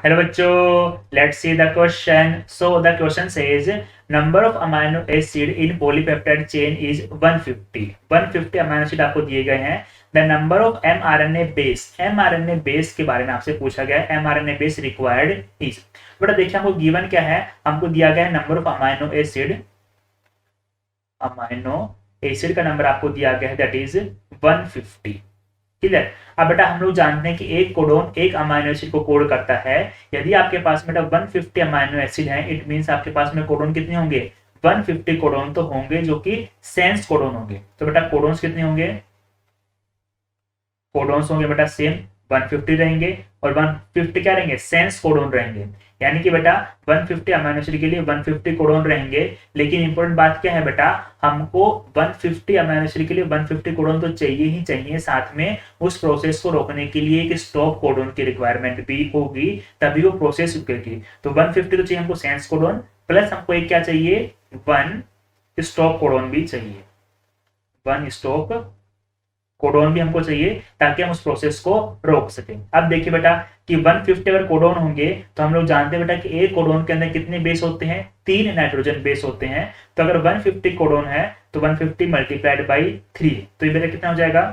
Hello बच्चों, let's see the question. So the question says number of amino acid in polypeptide chain is 150. 150 amino acid आपको दिए गए हैं. The number of mRNA base, mRNA base के बारे में आपसे पूछा गया है. एमआरएनए बेस रिक्वायर्ड इज, बेटा देखिए हमको गिवन क्या है, हमको दिया गया है number of amino acid. Amino acid का नंबर आपको दिया गया है, दैट इज 150. क्लियर. अब बेटा हम लोग जानते हैं कि एक कोडोन एक अमाइनो एसिड को कोड करता है. यदि आपके पास बेटा 150 अमाइनो एसिड है, इट मींस आपके पास में कोडोन कितने होंगे, 150 कोडोन तो होंगे जो कि सेंस कोडोन होंगे. तो बेटा कोडोन्स कितने होंगे, कोडोन्स होंगे बेटा सेम 150 रहेंगे, और 150 क्या रहेंगे, सेंस कोडोन रहेंगे. यानी कि बेटा 150 अमाइनो एसिड के लिए 150 कोडोन रहेंगे. लेकिन इंपॉर्टेंट बात क्या है बेटा, हमको 150 अमाइनो एसिड के लिए 150 कोडोन तो चाहिए ही चाहिए, साथ में उस प्रोसेस को रोकने के लिए एक स्टॉप कोडोन की रिक्वायरमेंट भी होगी, तभी वो प्रोसेस रुकेगी. तो 150 तो चाहिए हमको सेंस कोडोन, प्लस हमको एक क्या चाहिए, 1 स्टॉप कोडोन भी चाहिए. 1 स्टॉप कोडोन भी हमको चाहिए ताकि हम उस प्रोसेस को रोक सकें. अब देखिए बेटा कि 150 अगर कोडोन होंगे तो हम लोग जानते हैं बेटा कि एक कोडोन के अंदर कितने बेस होते हैं, 3 नाइट्रोजन बेस होते हैं. तो अगर 150 कोडोन है तो 150 मल्टीप्लाइड बाई 3, तो ये बेटा कितना हो जाएगा,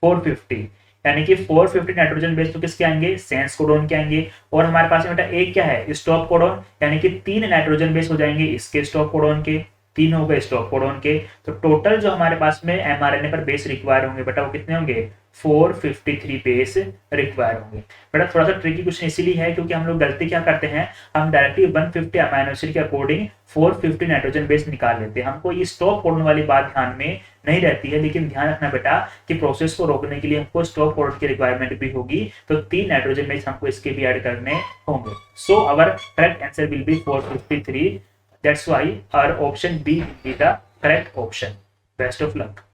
450. यानी कि 450 नाइट्रोजन बेस तो किसके आएंगे, सेंस कोडोन के आएंगे. और हमारे पास बेटा एक क्या है, स्टॉप कोडोन, यानी कि 3 नाइट्रोजन बेस हो जाएंगे इसके स्टॉप कोडोन के, 3 हो गए स्टॉप कोडोन के. तो टोटल जो हमारे पास में एमआरएनए पर बेस रिक्वायर होंगे बेटा वो कितने होंगे, 453 बेस रिक्वायर होंगे. बेटा थोड़ा सा ट्रिकी क्वेश्चन इसीलिए है क्योंकि हम लोग गलती क्या करते हैं, हम डायरेक्टली 150 अमाइनो एसिड के अकॉर्डिंग 450 नाइट्रोजन बेस निकाल लेते हैं. हमको ये स्टॉप कोडोन वाली बात ध्यान में नहीं रहती है. लेकिन ध्यान रखना बेटा कि प्रोसेस को रोकने के लिए हमको स्टॉप कोडोन की रिक्वायरमेंट भी होगी, तो 3 नाइट्रोजन बेस हमको इसके भी ऐड करने होंगे. So our correct answer will be 453. That's why our option B will be the correct option. Best of luck.